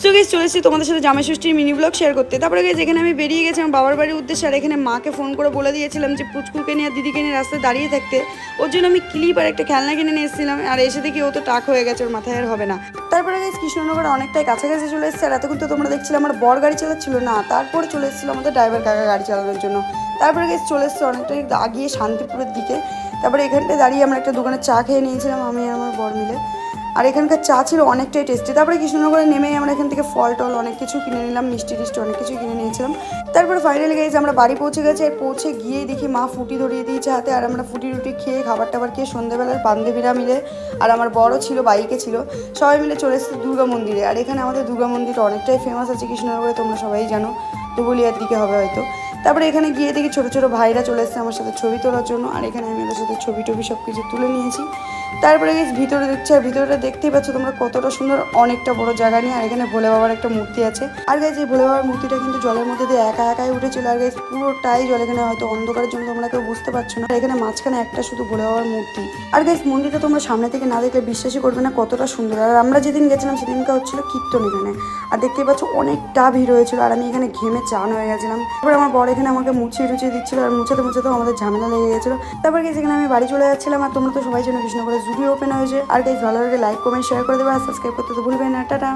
So guys চলে এসেছি তোমাদের সাথে জামাই ষষ্ঠীর মিনি ব্লগ শেয়ার করতে। তারপরে গাইস এখানে আমি বেরিয়ে গেছি আমার বাবার বাড়ির উদ্দেশ্যে। আর এখানে মাকে ফোন করে বলে দিয়েছিলাম যে পুচকুকে নিয়ে আর দিদিকে নিয়ে রাস্তায় দাঁড়িয়ে থাকতে। ওর জন্য আমি ক্লিপ আর একটা খেলনা কিনে নিয়ে এসেছিলাম। আর এসে দেখি ও তো টাক হয়ে গেছে, ওর মাথায় আর হবে না। তারপরে গাইস কৃষ্ণনগর অনেকটাই কাছাকাছি চলে এসেছে। আর এতক্ষণ তো তোমরা দেখছিলে আমার বর গাড়ি চালাচ্ছিল না, তারপরে চলে এসেছিলো আমাদের ড্রাইভার কাকা গাড়ি চালানোর জন্য। তারপরে গাইস চলে এসেছে অনেকটাই আগিয়ে শান্তিপুরের দিকে। তারপরে এখানটায় দাঁড়িয়ে আমরা একটা দোকানে চা খেয়ে নিয়েছিলাম আমি আর আমার বর মিলে। আর এখানকার চা ছিল অনেকটাই টেস্টি। তারপরে কৃষ্ণনগরে নেমেই আমরা এখান থেকে ফল টল অনেক কিছু কিনে নিলাম, মিষ্টি টিষ্টি অনেক কিছু কিনে নিয়েছিলাম। তারপরে ফাইনালি গেছে আমরা বাড়ি পৌঁছে গেছি। আর পৌঁছে গিয়েই দেখি মা ফুটি ধরিয়ে দিয়েছে হাতে। আর আমরা ফুটি রুটি খেয়ে খাবার টাবার খেয়ে সন্ধ্যেবেলার বান্ধবীরা মিলে আর আমার বড় ছিল বাইকে ছিল, সবাই মিলে চলে এসেছে দুর্গা মন্দিরে। আর এখানে আমাদের দুর্গা মন্দির অনেকটাই ফেমাস আছে কৃষ্ণনগরে, তোমরা সবাই জানো, দুবুলিয়ার দিকে হবে হয়তো। তারপরে এখানে গিয়ে দেখি ছোটো ছোটো ভাইরা চলে এসেছে আমার সাথে ছবি তোলার জন্য। আর এখানে আমি ওদের সাথে ছবি টবি সব কিছু তুলে নিয়েছি। তারপরে গেছি ভিতরে দেখছি, আর ভিতরটা দেখতেই পাচ্ছ তোমরা কতটা সুন্দর, অনেকটা বড় জায়গা নিয়ে। আর এখানে ভোলে বাবার একটা মূর্তি আছে। আর গাইজ এই ভোলে বাবার মূর্তিটা কিন্তু জলের মধ্যে দিয়ে একা একাই উঠেছিল। আর গাইজ পুরোটাই জল, এখানে হয়তো অন্ধকারের জন্য তোমরা কেউ বুঝতে পারছো না। এখানে মাঝখানে একটা শুধু ভোলে বাবার মূর্তি। আর গাইজ মন্দিরটা তোমরা সামনে থেকে না দেখলে বিশ্বাসই করবে না কতটা সুন্দর। আর আমরা যেদিন গেছিলাম সেদিনকে হচ্ছিল কীর্তন এখানে। আর দেখতেই পাচ্ছ অনেকটা ভিড় হয়েছিল। আর আমি এখানে ঘেমে চান হয়ে গেছিলাম। তারপরে আমার বড় এখানে আমাকে মুছিয়ে টুচিয়ে দিচ্ছিল। আর মুছাতে মুছাতেও আমাদের ঝামেলা লেগে গেছিলো। তারপর গেছে এখানে আমি বাড়ি চলে যাচ্ছিলাম। আর তোমরা তো সবাই জানো কৃষ্ণনগরে জুডিও ওপেন হয়েছে। আর গাইজ ভালো লাগে লাইক কমেন্ট শেয়ার করে দেবে আর সাবস্ক্রাইব করতে তো ভুলবে না। টাটা।